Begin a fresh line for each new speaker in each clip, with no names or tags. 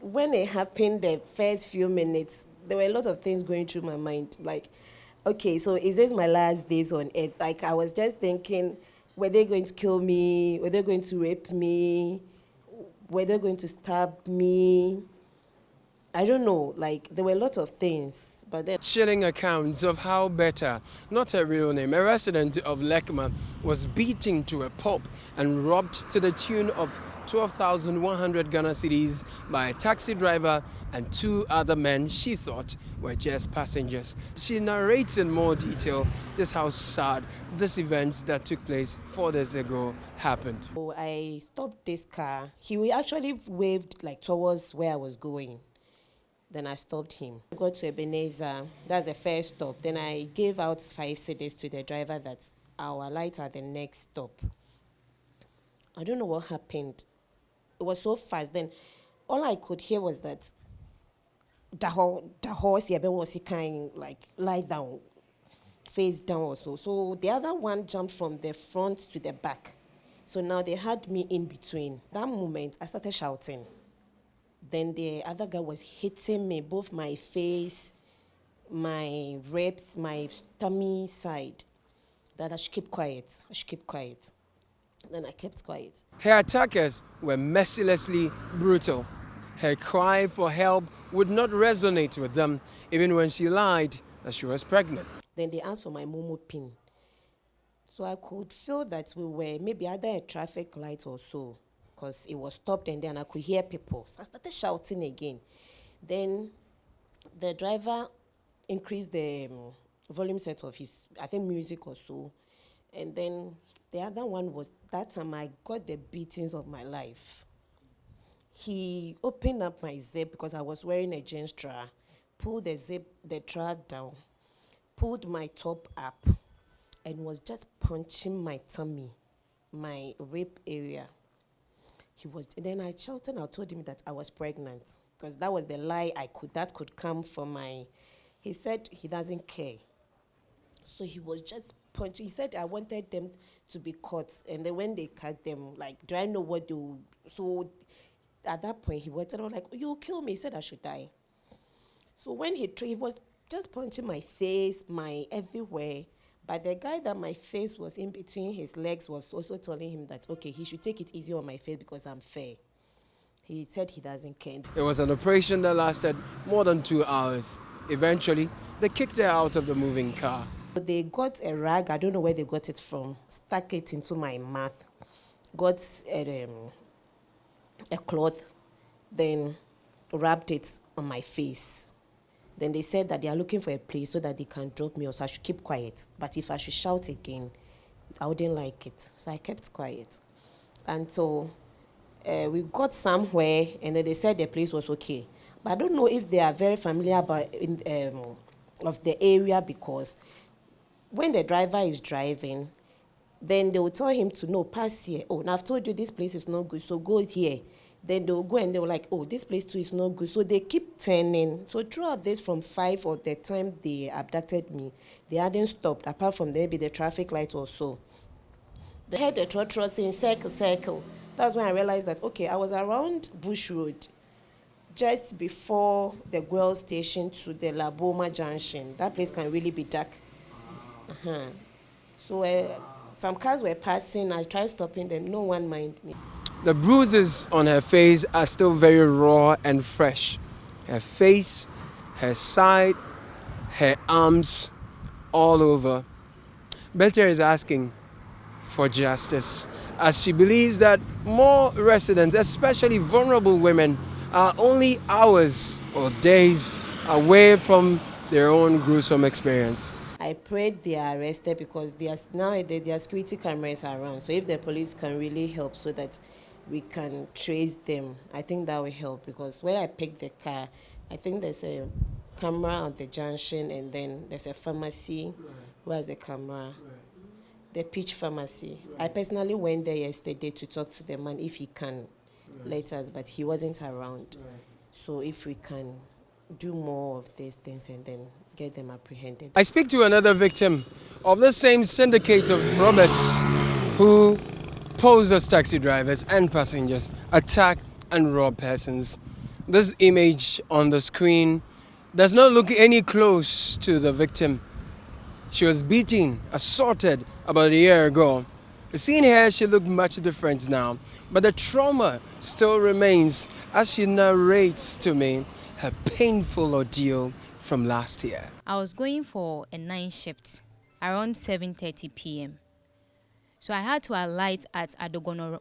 when it happened, the first few minutes, there were a lot of things going through my mind. Like, okay, so is this my last days on earth? Like, I was just thinking, were they going to kill me? Were they going to rape me? Were they going to stab me? I don't know. Like, there were a lot of things. But then,
Chilling accounts of how Bertha, not her real name, a resident of Lekma, was beaten to a pulp and robbed to the tune of 12,100 Ghana cedis by a taxi driver and two other men she thought were just passengers. She narrates in more detail just how sad this event that took place 4 days ago happened.
so I stopped this car. He actually waved like towards where I was going. Then I stopped him. I got to Ebenezer. That's the first stop. Then I gave out 5 cedis to the driver that our light at the next stop. I don't know what happened. It was so fast. Then all I could hear was that the horse was kind like lie down, face down or so. So the other one jumped from the front to the back. So now they had me in between. That moment, I started shouting. Then the other guy was hitting me, both my face, my ribs, my tummy side. That I should keep quiet. I should keep quiet. Then I kept quiet.
Her attackers were mercilessly brutal. Her cry for help would not resonate with them, even when she lied that she was pregnant.
Then they asked for my Momo pin. So I could feel that we were maybe either a traffic light or so, because it was stopped and then I could hear people. So I started shouting again. Then the driver increased the volume set of his, I think, music or so. And then the other one was, that time I got the beatings of my life. He opened up my zip because I was wearing a jeans bra, pulled the bra down, pulled my top up, and was just punching my tummy, my rib area. Then I shouted and I told him that I was pregnant because that was the lie that could come from my, he said he doesn't care. So he was just punching. He said I wanted them to be caught. And then when they cut them, like, do I know what they will? So at that point, he went and I was like, you'll kill me. He said I should die. So when he was just punching my face, my everywhere. But the guy that my face was in between his legs was also telling him that, okay, he should take it easy on my face because I'm fair. He said he doesn't care.
It was an operation that lasted more than 2 hours. Eventually, they kicked her out of the moving car.
They got a rag, I don't know where they got it from, stuck it into my mouth, got a cloth, then wrapped it on my face. Then they said that they are looking for a place so that they can drop me, or so I should keep quiet. But if I should shout again, I wouldn't like it. So I kept quiet. And so we got somewhere, and then they said the place was okay. But I don't know if they are very familiar about of the area, because when the driver is driving, then they will tell him to no, pass here. Oh, now I've told you this place is not good, so go here. Then they will go and they were like, oh, this place too is not good. So they keep turning. So throughout this, from 5 or the time they abducted me, they hadn't stopped, apart from maybe the traffic light or so. They had the trotro saying circle. That's when I realized that, okay, I was around Bush Road, just before the Gwell station to the Laboma Junction. That place can really be dark. So some cars were passing. I tried stopping them. No one minded me.
The bruises on her face are still very raw and fresh. Her face, her side, her arms, all over. Bertha is asking for justice, as she believes that more residents, especially vulnerable women, are only hours or days away from their own gruesome experience.
I prayed they are arrested because nowadays there are security cameras around. So if the police can really help so that we can trace them, I think that will help, because when I picked the car, I think there's a camera at the junction and then there's a pharmacy. Where's the camera? The Peach Pharmacy. I personally went there yesterday to talk to the man if he can let us, but he wasn't around. So if we can do more of these things and then get them apprehended.
I speak to another victim of the same syndicate of robbers who pose as taxi drivers and passengers, attack and rob persons. This image on the screen does not look any close to the victim. She was beaten, assaulted about a year ago. Seeing her, she looked much different now, but the trauma still remains as she narrates to me her painful ordeal from last year.
I was going for a night shift around 7:30 p.m. So I had to alight at Adogono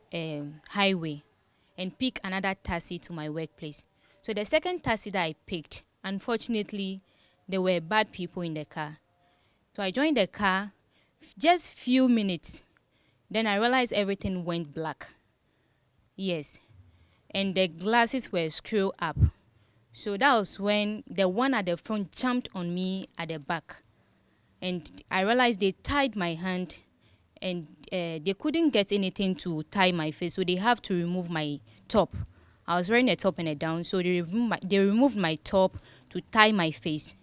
Highway and pick another taxi to my workplace. So the second taxi that I picked, unfortunately, there were bad people in the car. So I joined the car, just few minutes, then I realized everything went black. Yes, and the glasses were screwed up. So that was when the one at the front jumped on me at the back. And I realized they tied my hand and they couldn't get anything to tie my face, so they have to remove my top. I was wearing a top and a down, so they removed my top to tie my face.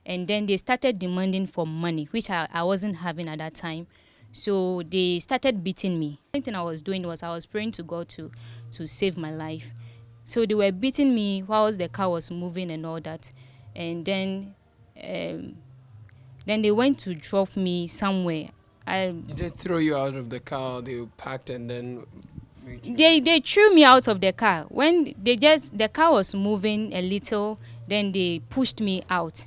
And then they started demanding for money, which I wasn't having at that time. So they started beating me. The only thing I was doing was I was praying to God to save my life. So they were beating me whilst the car was moving and all that. And then they went to drop me somewhere.
Did they throw you out of the car? They packed and then...
They threw me out of the car. When the car was moving a little, then they pushed me out.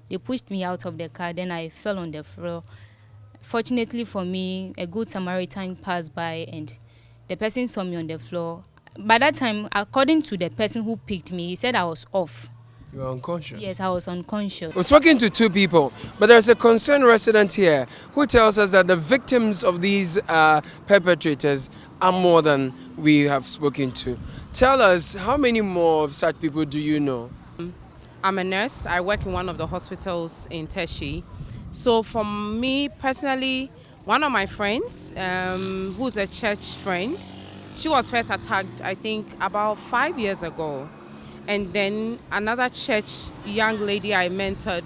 They pushed me out of the car, then I fell on the floor. Fortunately for me, a good Samaritan passed by and the person saw me on the floor. By that time, according to the person who picked me, he said I was off.
You were unconscious?
Yes, I was unconscious.
We're speaking to two people, but there's a concerned resident here who tells us that the victims of these perpetrators are more than we have spoken to. Tell us, how many more of such people do you know?
I'm a nurse. I work in one of the hospitals in Teshie. So for me personally, one of my friends, who's a church friend, she was first attacked, I think, about 5 years ago. And then another church young lady I mentored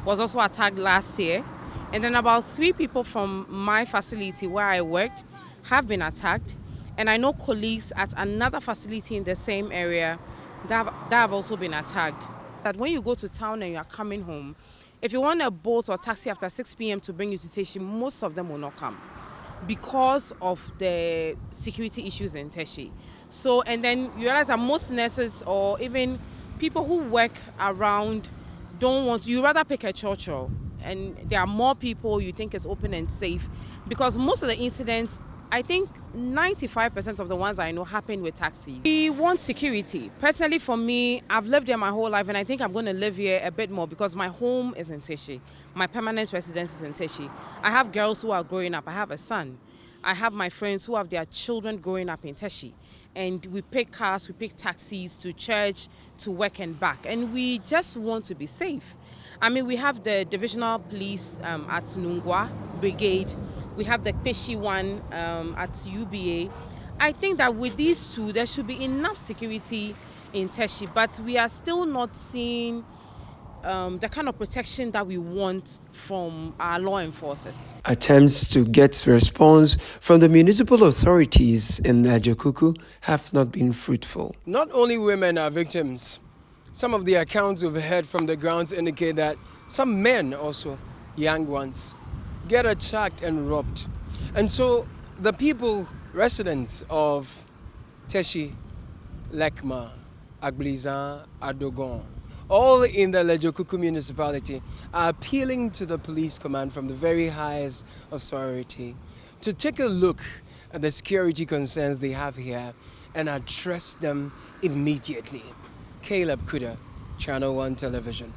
was also attacked last year. And then about 3 people from my facility where I worked have been attacked. And I know colleagues at another facility in the same area that have also been attacked. That when you go to town and you are coming home, if you want a boat or taxi after 6 p.m. to bring you to Teshie, most of them will not come because of the security issues in Teshie. So, and then you realize that most nurses or even people who work around don't want, you rather pick a church, and there are more people you think is open and safe, because most of the incidents, I think 95% of the ones I know happen with taxis. We want security. Personally for me, I've lived here my whole life and I think I'm going to live here a bit more because my home is in Teshie. My permanent residence is in Teshie. I have girls who are growing up. I have a son. I have my friends who have their children growing up in Teshie. And we pick cars, we pick taxis to church, to work and back. And we just want to be safe. I mean, we have the divisional police at Nungwa Brigade. We have the Teshie one at R0bbery. I think that with these two, there should be enough security in Teshie, but we are still not seeing the kind of protection that we want from our law enforcers.
Attempts to get response from the municipal authorities in Ajokuku have not been fruitful. Not only women are victims. Some of the accounts we've heard from the grounds indicate that some men also, young ones, get attacked and robbed. And so the people, residents of Teshie, Lekma, Agbliza, Adogon, all in the Ajokuku municipality, are appealing to the police command from the very highest authority to take a look at the security concerns they have here and address them immediately. Caleb Kuda, Channel One Television.